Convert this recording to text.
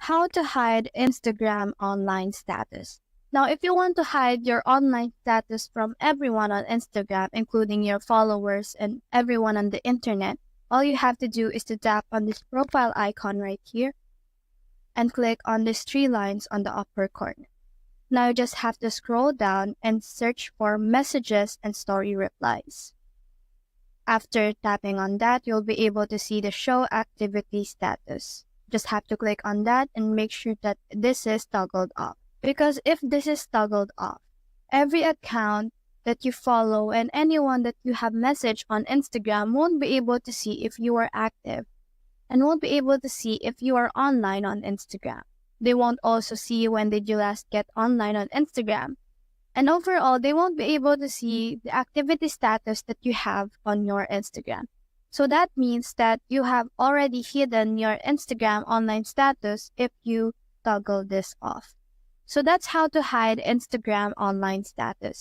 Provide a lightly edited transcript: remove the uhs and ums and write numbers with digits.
How to hide Instagram online status. Now, if you want to hide your online status from everyone on Instagram, including your followers and everyone on the internet, all you have to do is to tap on this profile icon right here and click on these three lines on the upper corner. Now you just have to scroll down and search for messages and story replies. After tapping on that, you'll be able to see the show activity status. Just have to click on that and make sure that this is toggled off. Because if this is toggled off, every account that you follow and anyone that you have messaged on Instagram won't be able to see if you are active and won't be able to see if you are online on Instagram. They won't also see when did you last get online on Instagram. And overall, they won't be able to see the activity status that you have on your Instagram. So that means that you have already hidden your Instagram online status if you toggle this off. So that's how to hide Instagram online status.